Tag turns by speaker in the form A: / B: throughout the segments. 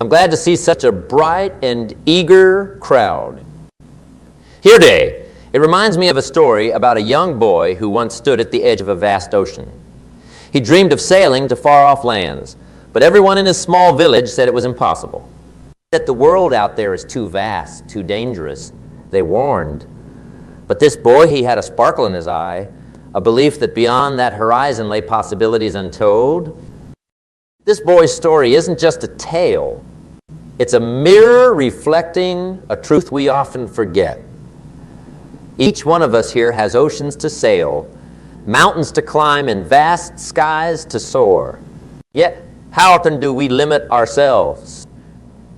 A: I'm glad to see such a bright and eager crowd. Here today, it reminds me of a story about a young boy who once stood at the edge of a vast ocean. He dreamed of sailing to far-off lands, but everyone in his small village said it was impossible. That the world out there is too vast, too dangerous, they warned. But this boy, he had a sparkle in his eye, a belief that beyond that horizon lay possibilities untold. This boy's story isn't just a tale. It's a mirror reflecting a truth we often forget. Each one of us here has oceans to sail, mountains to climb, and vast skies to soar. Yet, how often do we limit ourselves,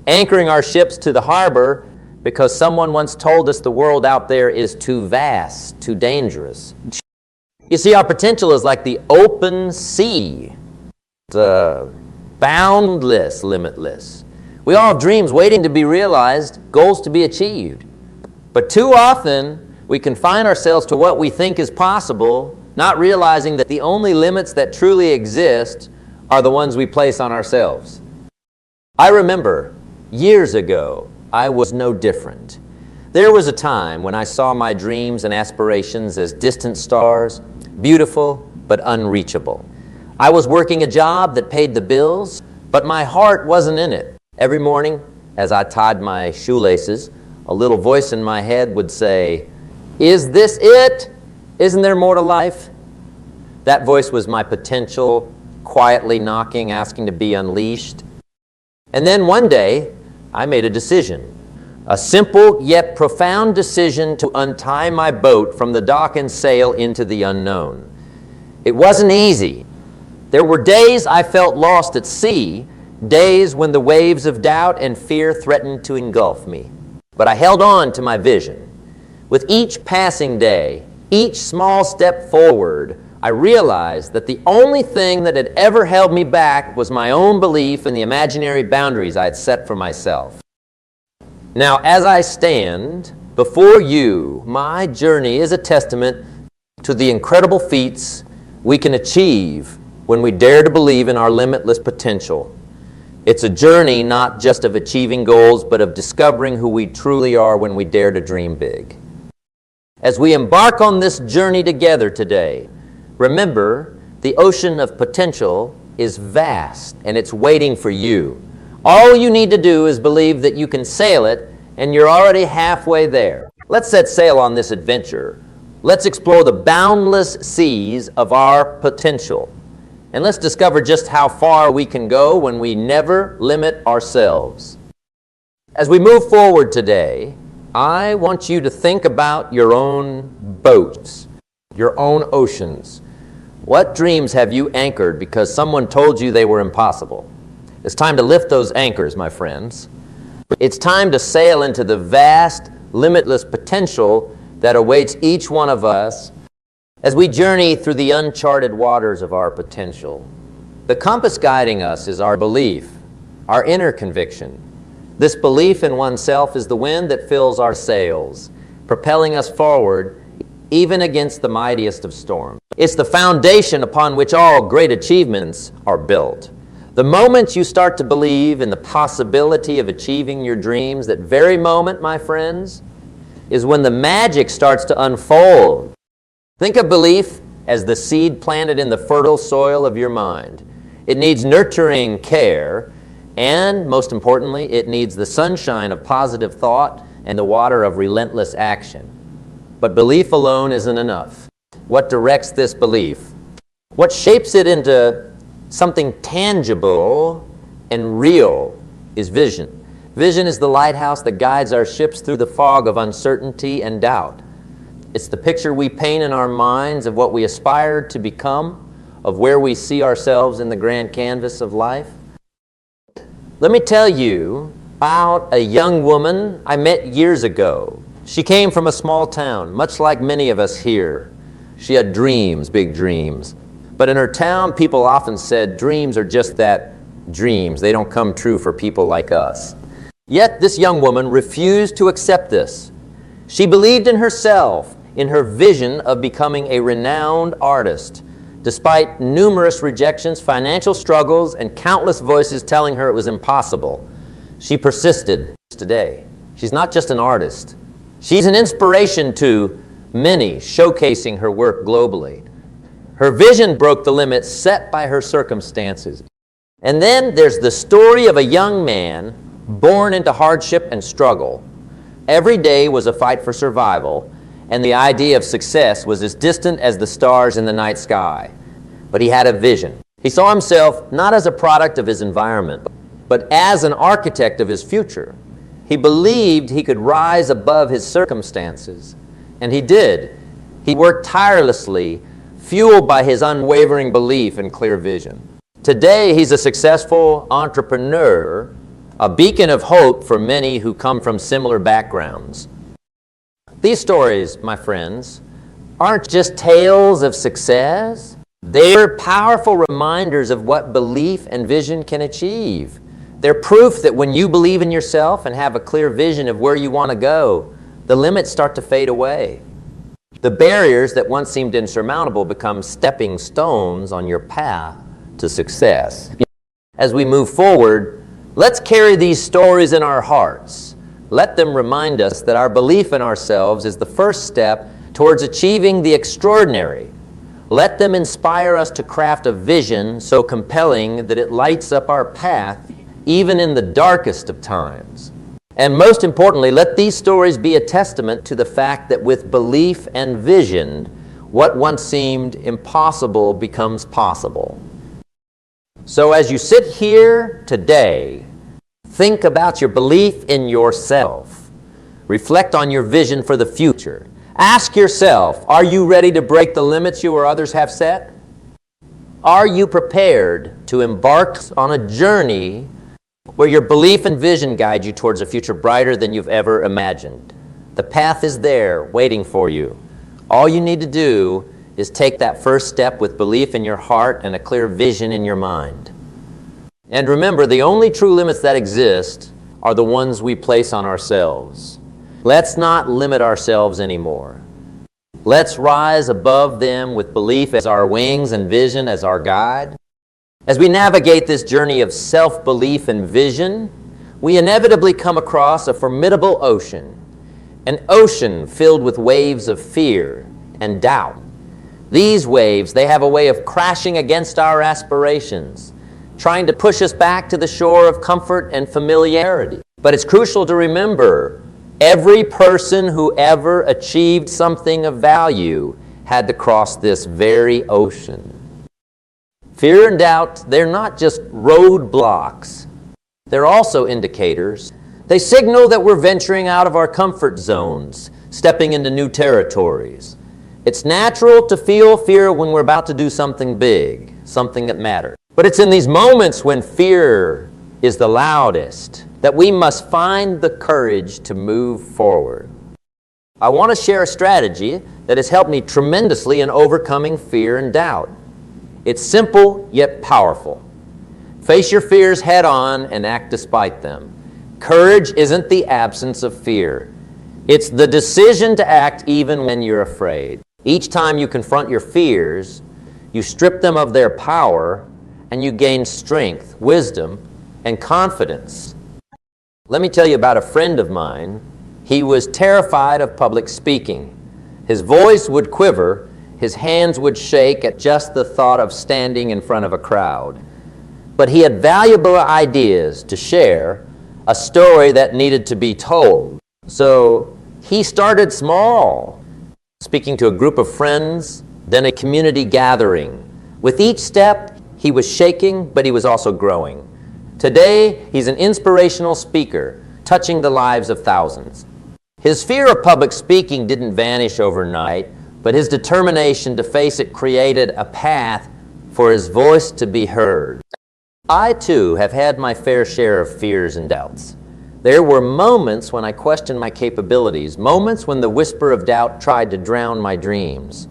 A: anchoring our ships to the harbor because someone once told us the world out there is too vast, too dangerous? You see, our potential is like the open sea. It's boundless, limitless. We all have dreams waiting to be realized, goals to be achieved. But too often, we confine ourselves to what we think is possible, not realizing that the only limits that truly exist are the ones we place on ourselves. I remember years ago, I was no different. There was a time when I saw my dreams and aspirations as distant stars, beautiful but unreachable. I was working a job that paid the bills, but my heart wasn't in it. Every morning, as I tied my shoelaces, a little voice in my head would say, "Is this it? Isn't there more to life?" That voice was my potential, quietly knocking, asking to be unleashed. And then one day, I made a decision. A simple yet profound decision to untie my boat from the dock and sail into the unknown. It wasn't easy. There were days I felt lost at sea, days when the waves of doubt and fear threatened to engulf me. But I held on to my vision. With each passing day, each small step forward, I realized that the only thing that had ever held me back was my own belief in the imaginary boundaries I had set for myself. Now, as I stand before you, my journey is a testament to the incredible feats we can achieve when we dare to believe in our limitless potential. It's a journey not just of achieving goals, but of discovering who we truly are when we dare to dream big. As we embark on this journey together today, remember the ocean of potential is vast and it's waiting for you. All you need to do is believe that you can sail it, and you're already halfway there. Let's set sail on this adventure. Let's explore the boundless seas of our potential. And let's discover just how far we can go when we never limit ourselves. As we move forward today, I want you to think about your own boats, your own oceans. What dreams have you anchored because someone told you they were impossible? It's time to lift those anchors, my friends. It's time to sail into the vast, limitless potential that awaits each one of us as we journey through the uncharted waters of our potential. The compass guiding us is our belief, our inner conviction. This belief in oneself is the wind that fills our sails, propelling us forward even against the mightiest of storms. It's the foundation upon which all great achievements are built. The moment you start to believe in the possibility of achieving your dreams, that very moment, my friends, is when the magic starts to unfold. Think of belief as the seed planted in the fertile soil of your mind. It needs nurturing care, and most importantly, it needs the sunshine of positive thought and the water of relentless action. But belief alone isn't enough. What directs this belief? What shapes it into something tangible and real is vision. Vision is the lighthouse that guides our ships through the fog of uncertainty and doubt. It's the picture we paint in our minds of what we aspire to become, of where we see ourselves in the grand canvas of life. Let me tell you about a young woman I met years ago. She came from a small town, much like many of us here. She had dreams, big dreams. But in her town, people often said dreams are just that, dreams. They don't come true for people like us. Yet this young woman refused to accept this. She believed in herself, in her vision of becoming a renowned artist, despite numerous rejections, financial struggles, and countless voices telling her it was impossible. She persisted today. She's not just an artist. She's an inspiration to many, showcasing her work globally. Her vision broke the limits set by her circumstances. And then there's the story of a young man born into hardship and struggle. Every day was a fight for survival, and the idea of success was as distant as the stars in the night sky. But he had a vision. He saw himself not as a product of his environment, but as an architect of his future. He believed he could rise above his circumstances, and he did. He worked tirelessly, fueled by his unwavering belief and clear vision. Today, he's a successful entrepreneur, a beacon of hope for many who come from similar backgrounds. These stories, my friends, aren't just tales of success. They're powerful reminders of what belief and vision can achieve. They're proof that when you believe in yourself and have a clear vision of where you want to go, the limits start to fade away. The barriers that once seemed insurmountable become stepping stones on your path to success. As we move forward, let's carry these stories in our hearts. Let them remind us that our belief in ourselves is the first step towards achieving the extraordinary. Let them inspire us to craft a vision so compelling that it lights up our path even in the darkest of times. And most importantly, let these stories be a testament to the fact that with belief and vision, what once seemed impossible becomes possible. So as you sit here today, think about your belief in yourself. Reflect on your vision for the future. Ask yourself, are you ready to break the limits you or others have set? Are you prepared to embark on a journey where your belief and vision guide you towards a future brighter than you've ever imagined? The path is there, waiting for you. All you need to do is take that first step with belief in your heart and a clear vision in your mind. And remember, the only true limits that exist are the ones we place on ourselves. Let's not limit ourselves anymore. Let's rise above them with belief as our wings and vision as our guide. As we navigate this journey of self-belief and vision, we inevitably come across a formidable ocean, an ocean filled with waves of fear and doubt. These waves, they have a way of crashing against our aspirations, trying to push us back to the shore of comfort and familiarity. But it's crucial to remember, every person who ever achieved something of value had to cross this very ocean. Fear and doubt, they're not just roadblocks. They're also indicators. They signal that we're venturing out of our comfort zones, stepping into new territories. It's natural to feel fear when we're about to do something big, something that matters. But it's in these moments when fear is the loudest that we must find the courage to move forward. I want to share a strategy that has helped me tremendously in overcoming fear and doubt. It's simple yet powerful. Face your fears head on and act despite them. Courage isn't the absence of fear. It's the decision to act even when you're afraid. Each time you confront your fears, you strip them of their power and you gain strength, wisdom, and confidence. Let me tell you about a friend of mine. He was terrified of public speaking. His voice would quiver, his hands would shake at just the thought of standing in front of a crowd. But he had valuable ideas to share, a story that needed to be told. So he started small, speaking to a group of friends, then a community gathering. With each step, he was shaking, but he was also growing. Today, he's an inspirational speaker, touching the lives of thousands. His fear of public speaking didn't vanish overnight, but his determination to face it created a path for his voice to be heard. I, too, have had my fair share of fears and doubts. There were moments when I questioned my capabilities, moments when the whisper of doubt tried to drown my dreams.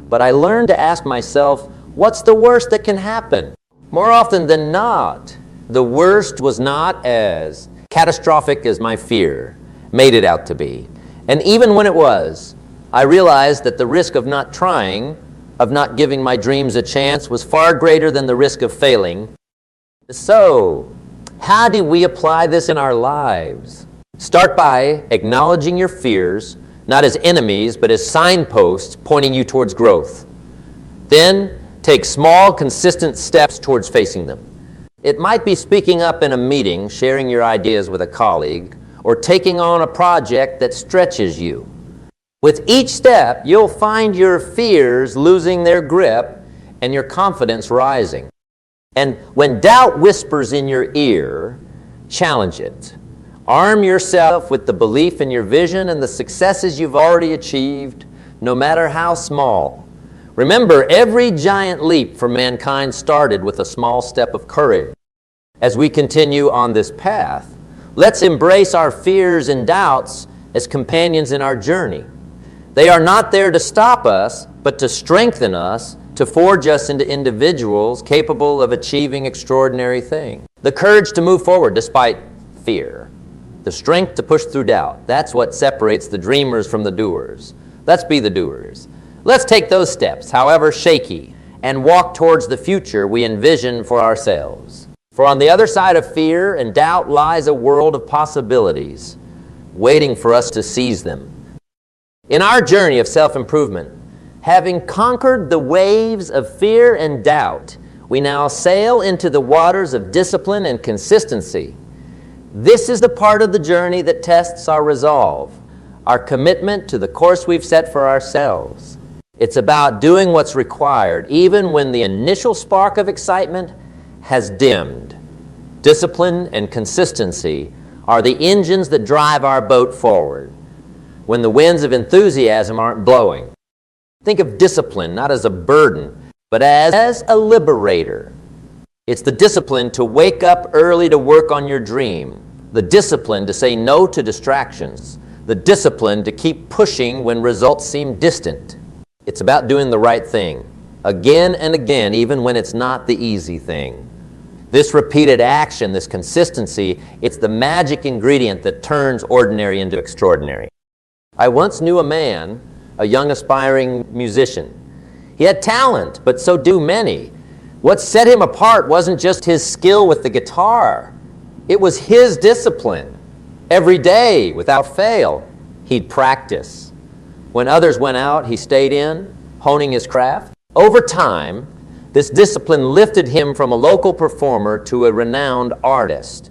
A: But I learned to ask myself, what's the worst that can happen? More often than not, the worst was not as catastrophic as my fear made it out to be. And even when it was, I realized that the risk of not trying, of not giving my dreams a chance, was far greater than the risk of failing. So, How do we apply this in our lives? Start by acknowledging your fears, not as enemies, but as signposts pointing you towards growth. Then, take small, consistent steps towards facing them. It might be speaking up in a meeting, sharing your ideas with a colleague, or taking on a project that stretches you. With each step, you'll find your fears losing their grip and your confidence rising. And when doubt whispers in your ear, challenge it. Arm yourself with the belief in your vision and the successes you've already achieved, no matter how small. Remember, every giant leap for mankind started with a small step of courage. As we continue on this path, let's embrace our fears and doubts as companions in our journey. They are not there to stop us, but to strengthen us, to forge us into individuals capable of achieving extraordinary things. The courage to move forward despite fear. The strength to push through doubt. That's what separates the dreamers from the doers. Let's be the doers. Let's take those steps, however shaky, and walk towards the future we envision for ourselves. For on the other side of fear and doubt lies a world of possibilities, waiting for us to seize them. In our journey of self-improvement, having conquered the waves of fear and doubt, we now sail into the waters of discipline and consistency. This is the part of the journey that tests our resolve, our commitment to the course we've set for ourselves. It's about doing what's required, even when the initial spark of excitement has dimmed. Discipline and consistency are the engines that drive our boat forward when the winds of enthusiasm aren't blowing. Think of discipline not as a burden, but as a liberator. It's the discipline to wake up early to work on your dream, the discipline to say no to distractions, the discipline to keep pushing when results seem distant. It's about doing the right thing, again and again, even when it's not the easy thing. This repeated action, this consistency, it's the magic ingredient that turns ordinary into extraordinary. I once knew a man, a young aspiring musician. He had talent, but so do many. What set him apart wasn't just his skill with the guitar. It was his discipline. Every day, without fail, he'd practice. When others went out, he stayed in, honing his craft. Over time, this discipline lifted him from a local performer to a renowned artist.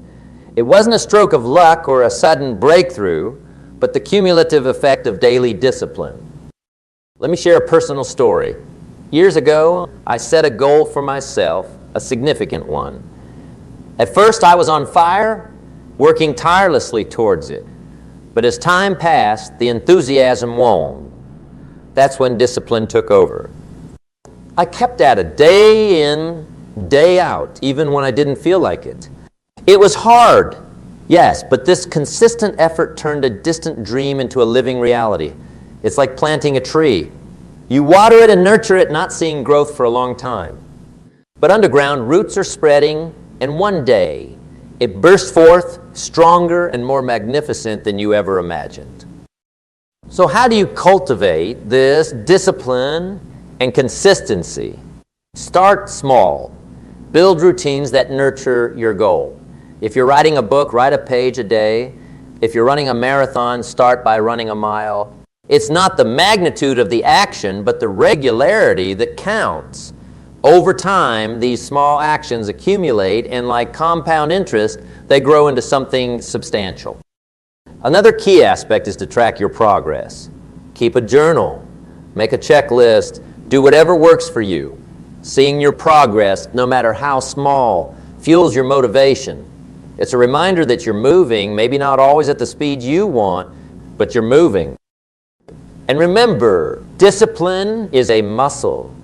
A: It wasn't a stroke of luck or a sudden breakthrough, but the cumulative effect of daily discipline. Let me share a personal story. Years ago, I set a goal for myself, a significant one. At first, I was on fire, working tirelessly towards it. But as time passed, the enthusiasm waned. That's when discipline took over. I kept at it day in, day out, even when I didn't feel like it. It was hard, yes, but this consistent effort turned a distant dream into a living reality. It's like planting a tree. You water it and nurture it, not seeing growth for a long time. But underground, roots are spreading, and one day, it bursts forth stronger and more magnificent than you ever imagined. So how do you cultivate this discipline and consistency? Start small. Build routines that nurture your goal. If you're writing a book, write a page a day. If you're running a marathon, start by running a mile. It's not the magnitude of the action, but the regularity that counts. Over time, these small actions accumulate, and like compound interest, they grow into something substantial. Another key aspect is to track your progress. Keep a journal, make a checklist, do whatever works for you. Seeing your progress, no matter how small, fuels your motivation. It's a reminder that you're moving, maybe not always at the speed you want, but you're moving. And remember, discipline is a muscle.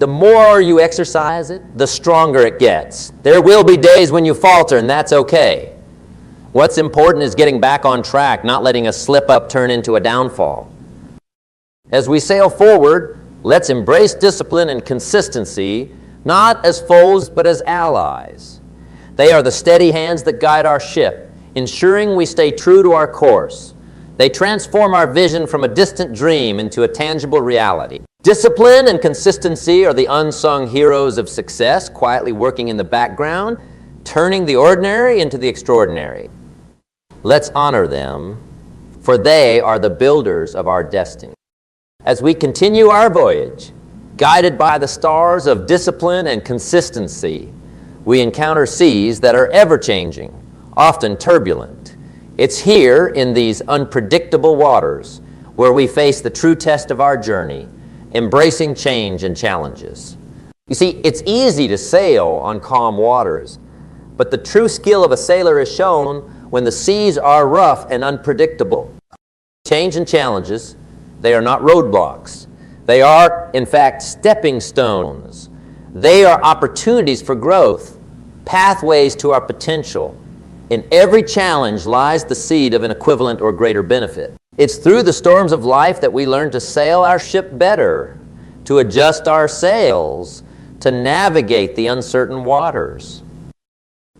A: The more you exercise it, the stronger it gets. There will be days when you falter, and that's okay. What's important is getting back on track, not letting a slip-up turn into a downfall. As we sail forward, let's embrace discipline and consistency, not as foes, but as allies. They are the steady hands that guide our ship, ensuring we stay true to our course. They transform our vision from a distant dream into a tangible reality. Discipline and consistency are the unsung heroes of success, quietly working in the background. turning the ordinary into the extraordinary. Let's honor them, for they are the builders of our destiny. As we continue our voyage, guided by the stars of discipline and consistency, we encounter seas that are ever-changing, often turbulent. It's here in these unpredictable waters where we face the true test of our journey, embracing change and challenges. You see, it's easy to sail on calm waters, but the true skill of a sailor is shown when the seas are rough and unpredictable. Change and challenges, they are not roadblocks. They are, in fact, stepping stones. They are opportunities for growth, pathways to our potential. In every challenge lies the seed of an equivalent or greater benefit. It's through the storms of life that we learn to sail our ship better, to adjust our sails, to navigate the uncertain waters.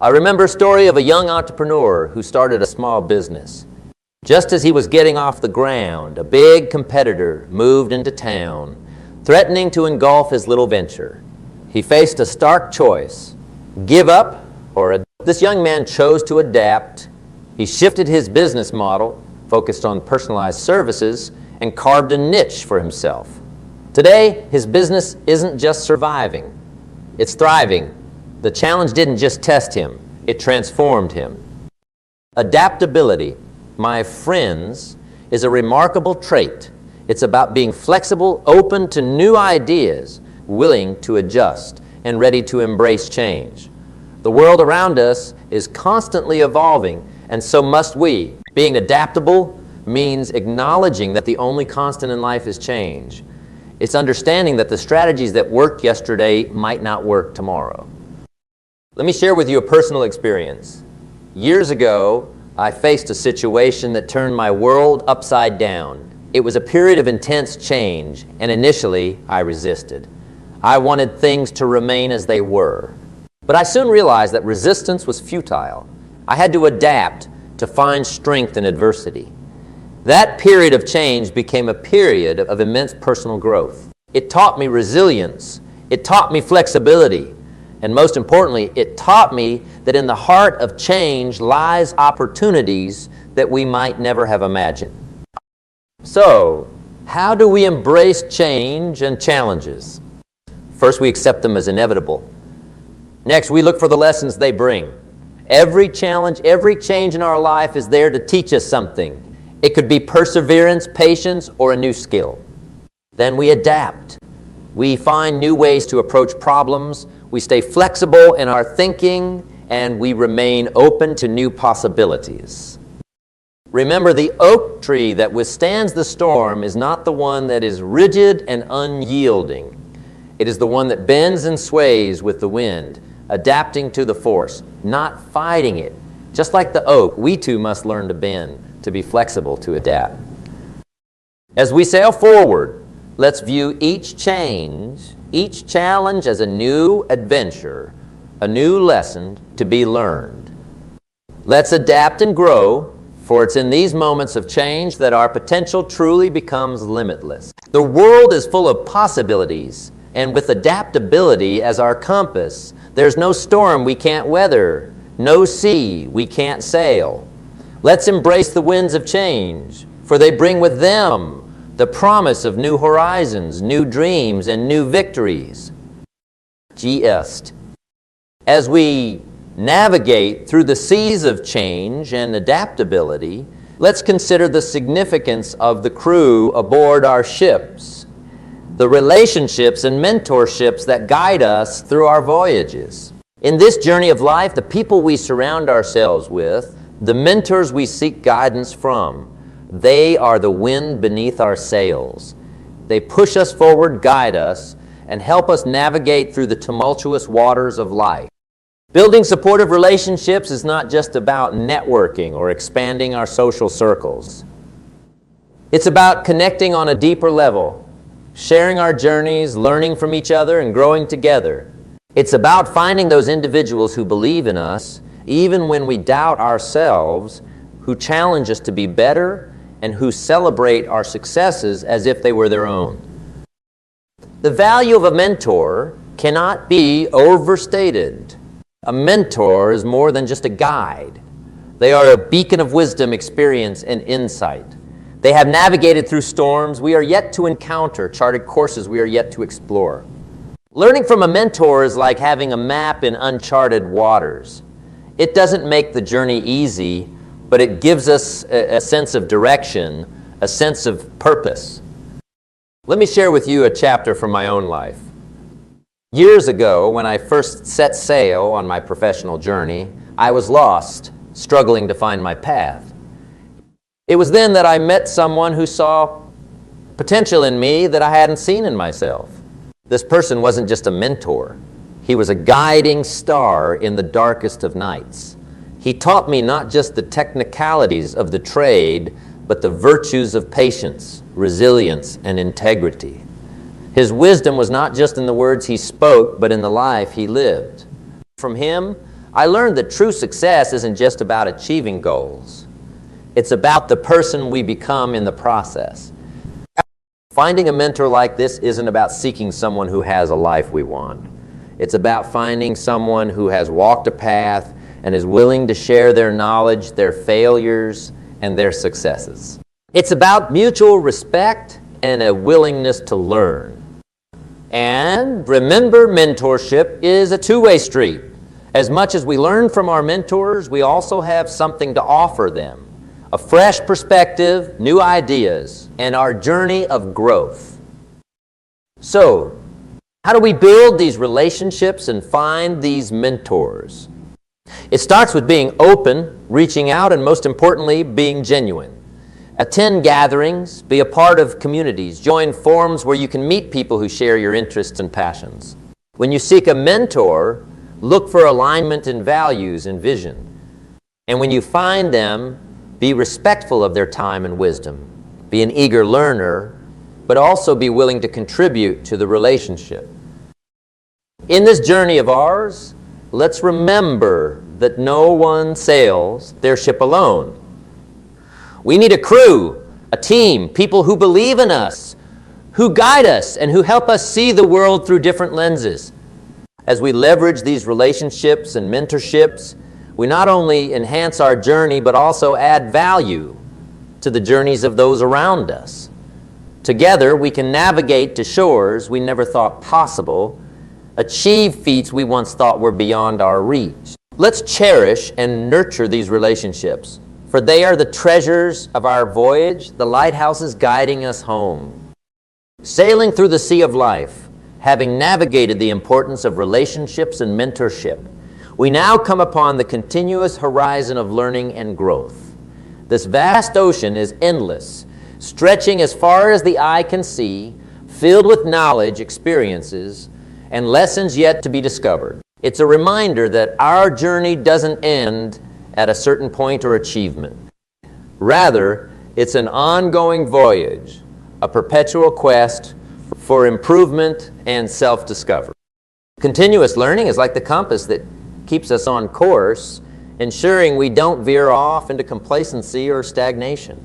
A: I remember a story of a young entrepreneur who started a small business. Just as he was getting off the ground, a big competitor moved into town, threatening to engulf his little venture. He faced a stark choice: give up or adapt. This young man chose to adapt. He shifted his business model, focused on personalized services, and carved a niche for himself. Today, his business isn't just surviving, it's thriving. The challenge didn't just test him, it transformed him. Adaptability, my friends, is a remarkable trait. It's about being flexible, open to new ideas, willing to adjust, and ready to embrace change. The world around us is constantly evolving, and so must we. Being adaptable means acknowledging that the only constant in life is change. It's understanding that the strategies that worked yesterday might not work tomorrow. Let me share with you a personal experience. Years ago, I faced a situation that turned my world upside down. It was a period of intense change, and initially I resisted. I wanted things to remain as they were. But I soon realized that resistance was futile. I had to adapt to find strength in adversity. That period of change became a period of immense personal growth. It taught me resilience. It taught me flexibility. And most importantly, it taught me that in the heart of change lies opportunities that we might never have imagined. So, how do we embrace change and challenges? First, we accept them as inevitable. Next, we look for the lessons they bring. Every challenge, every change in our life is there to teach us something. It could be perseverance, patience, or a new skill. Then we adapt. We find new ways to approach problems. We stay flexible in our thinking, and we remain open to new possibilities. Remember, the oak tree that withstands the storm is not the one that is rigid and unyielding. It is the one that bends and sways with the wind, adapting to the force, not fighting it. Just like the oak, we too must learn to bend, to be flexible, to adapt. As we sail forward, let's view each change, each challenge as a new adventure, a new lesson to be learned. Let's adapt and grow, for it's in these moments of change that our potential truly becomes limitless. The world is full of possibilities, and with adaptability as our compass, there's no storm we can't weather, no sea we can't sail. Let's embrace the winds of change, for they bring with them the promise of new horizons, new dreams, and new victories. G.est. As we navigate through the seas of change and adaptability, let's consider the significance of the crew aboard our ships, the relationships and mentorships that guide us through our voyages. In this journey of life, the people we surround ourselves with, the mentors we seek guidance from, they are the wind beneath our sails. They push us forward, guide us, and help us navigate through the tumultuous waters of life. Building supportive relationships is not just about networking or expanding our social circles. It's about connecting on a deeper level, sharing our journeys, learning from each other, and growing together. It's about finding those individuals who believe in us, even when we doubt ourselves, who challenge us to be better, and who celebrate our successes as if they were their own. The value of a mentor cannot be overstated. A mentor is more than just a guide. They are a beacon of wisdom, experience, and insight. They have navigated through storms we are yet to encounter, charted courses we are yet to explore. Learning from a mentor is like having a map in uncharted waters. It doesn't make the journey easy, but it gives us a sense of direction, a sense of purpose. Let me share with you a chapter from my own life. Years ago, when I first set sail on my professional journey, I was lost, struggling to find my path. It was then that I met someone who saw potential in me that I hadn't seen in myself. This person wasn't just a mentor. He was a guiding star in the darkest of nights. He taught me not just the technicalities of the trade, but the virtues of patience, resilience, and integrity. His wisdom was not just in the words he spoke, but in the life he lived. From him, I learned that true success isn't just about achieving goals. It's about the person we become in the process. Finding a mentor like this isn't about seeking someone who has a life we want. It's about finding someone who has walked a path and is willing to share their knowledge, their failures, and their successes. It's about mutual respect and a willingness to learn. And remember, mentorship is a two-way street. As much as we learn from our mentors, we also have something to offer them. A fresh perspective, new ideas, and our journey of growth. So, how do we build these relationships and find these mentors? It starts with being open, reaching out, and most importantly, being genuine. Attend gatherings, be a part of communities, join forums where you can meet people who share your interests and passions. When you seek a mentor, look for alignment in values and vision. And when you find them, be respectful of their time and wisdom. Be an eager learner, but also be willing to contribute to the relationship. In this journey of ours, let's remember that no one sails their ship alone. We need a crew, a team, people who believe in us, who guide us, and who help us see the world through different lenses. As we leverage these relationships and mentorships, we not only enhance our journey, but also add value to the journeys of those around us. Together, we can navigate to shores we never thought possible, achieve feats we once thought were beyond our reach. Let's cherish and nurture these relationships, for they are the treasures of our voyage, the lighthouses guiding us home. Sailing through the sea of life, having navigated the importance of relationships and mentorship, we now come upon the continuous horizon of learning and growth. This vast ocean is endless, stretching as far as the eye can see, filled with knowledge, experiences, and lessons yet to be discovered. It's a reminder that our journey doesn't end at a certain point or achievement. Rather, it's an ongoing voyage, a perpetual quest for improvement and self-discovery. Continuous learning is like the compass that keeps us on course, ensuring we don't veer off into complacency or stagnation.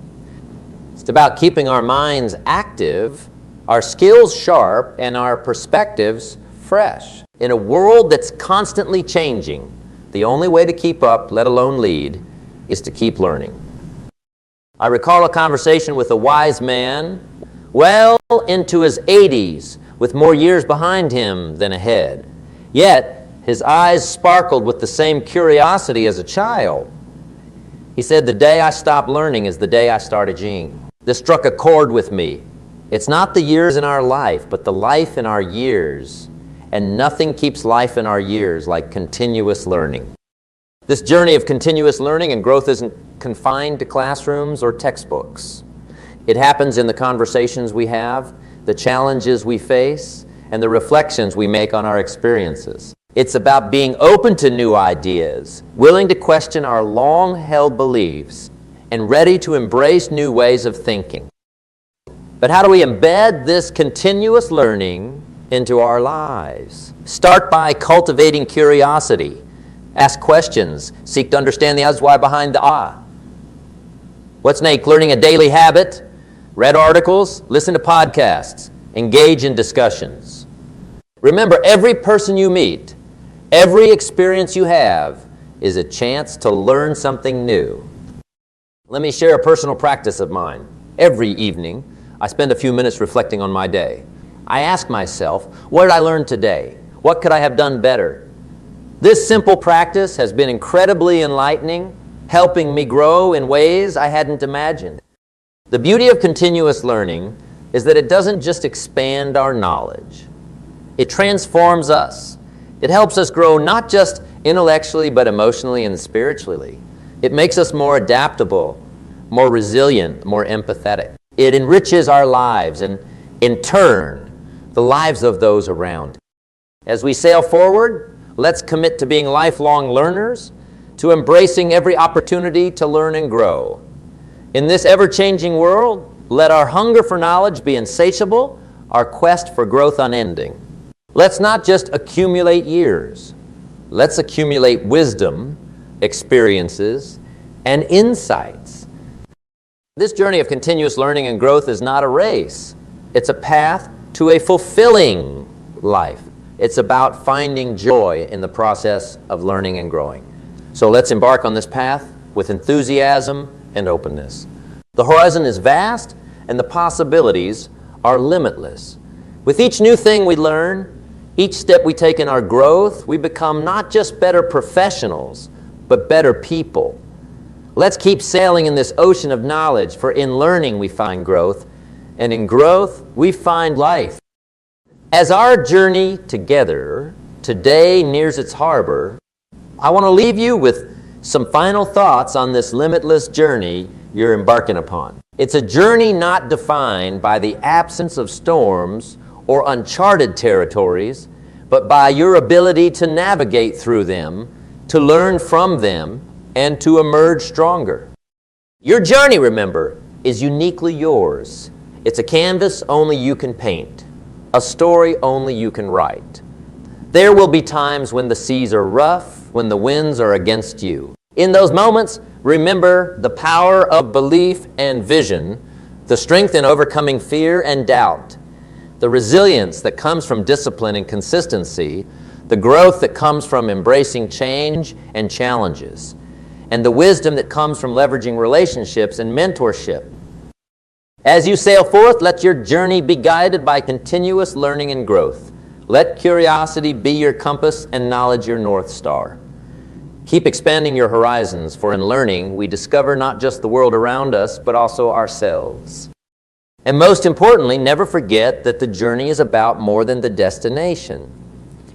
A: It's about keeping our minds active, our skills sharp, and our perspectives fresh. In a world that's constantly changing, the only way to keep up, let alone lead, is to keep learning. I recall a conversation with a wise man, well into his 80s, with more years behind him than ahead. Yet, his eyes sparkled with the same curiosity as a child. He said, "The day I stop learning is the day I start aging." This struck a chord with me. It's not the years in our life, but the life in our years. And nothing keeps life in our years like continuous learning. This journey of continuous learning and growth isn't confined to classrooms or textbooks. It happens in the conversations we have, the challenges we face, and the reflections we make on our experiences. It's about being open to new ideas, willing to question our long-held beliefs, and ready to embrace new ways of thinking. But how do we embed this continuous learning into our lives? Start by cultivating curiosity. Ask questions. Seek to understand the us, why behind the ah. What's next? Learning a daily habit. Read articles. Listen to podcasts. Engage in discussions. Remember, every person you meet, Every experience you have is a chance to learn something new. Let me share a personal practice of mine. Every evening, I spend a few minutes reflecting on my day. I ask myself, what did I learn today? What could I have done better? This simple practice has been incredibly enlightening, helping me grow in ways I hadn't imagined. The beauty of continuous learning is that it doesn't just expand our knowledge. It transforms us. It helps us grow not just intellectually, but emotionally and spiritually. It makes us more adaptable, more resilient, more empathetic. It enriches our lives and, in turn, the lives of those around. As we sail forward, let's commit to being lifelong learners, to embracing every opportunity to learn and grow. In this ever-changing world, let our hunger for knowledge be insatiable, our quest for growth unending. Let's not just accumulate years. Let's accumulate wisdom, experiences, and insights. This journey of continuous learning and growth is not a race. It's a path to a fulfilling life. It's about finding joy in the process of learning and growing. So let's embark on this path with enthusiasm and openness. The horizon is vast, and the possibilities are limitless. With each new thing we learn, each step we take in our growth, we become not just better professionals, but better people. Let's keep sailing in this ocean of knowledge, for in learning we find growth, and in growth we find life. As our journey together today nears its harbor, I want to leave you with some final thoughts on this limitless journey you're embarking upon. It's a journey not defined by the absence of storms or uncharted territories, but by your ability to navigate through them, to learn from them, and to emerge stronger. Your journey, remember, is uniquely yours. It's a canvas only you can paint, a story only you can write. There will be times when the seas are rough, when the winds are against you. In those moments, remember the power of belief and vision, the strength in overcoming fear and doubt, the resilience that comes from discipline and consistency, the growth that comes from embracing change and challenges, and the wisdom that comes from leveraging relationships and mentorship. As you sail forth, let your journey be guided by continuous learning and growth. Let curiosity be your compass and knowledge your North Star. Keep expanding your horizons, for in learning we discover not just the world around us, but also ourselves. And most importantly, never forget that the journey is about more than the destination.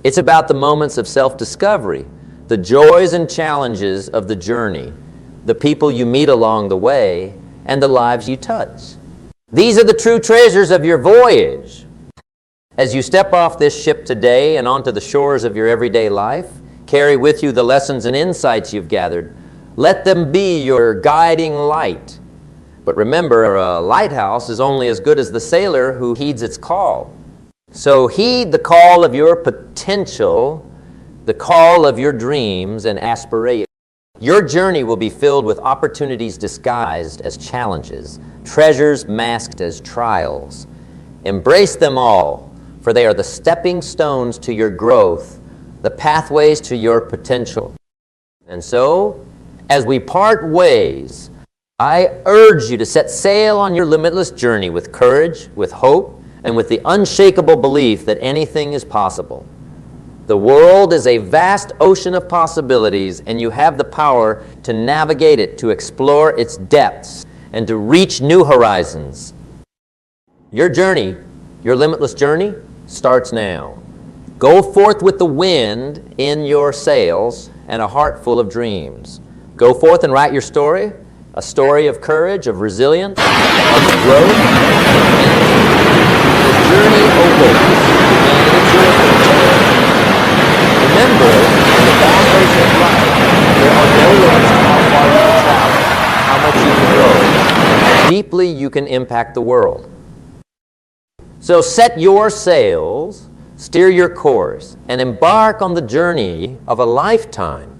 A: It's about the moments of self-discovery, the joys and challenges of the journey, the people you meet along the way, and the lives you touch. These are the true treasures of your voyage. As you step off this ship today and onto the shores of your everyday life, carry with you the lessons and insights you've gathered. Let them be your guiding light. But remember, a lighthouse is only as good as the sailor who heeds its call. So heed the call of your potential, the call of your dreams and aspirations. Your journey will be filled with opportunities disguised as challenges, treasures masked as trials. Embrace them all, for they are the stepping stones to your growth, the pathways to your potential. And so, as we part ways, I urge you to set sail on your limitless journey with courage, with hope, and with the unshakable belief that anything is possible. The world is a vast ocean of possibilities, and you have the power to navigate it, to explore its depths, and to reach new horizons. Your journey, your limitless journey, starts now. Go forth with the wind in your sails and a heart full of dreams. Go forth and write your story, a story of courage, of resilience, of growth. The journey awaits, and it's your turn. Remember, in the vast ocean of life, there are no limits to how far you can travel, how much you can grow, how deeply you can impact the world. So set your sails, steer your course, and embark on the journey of a lifetime.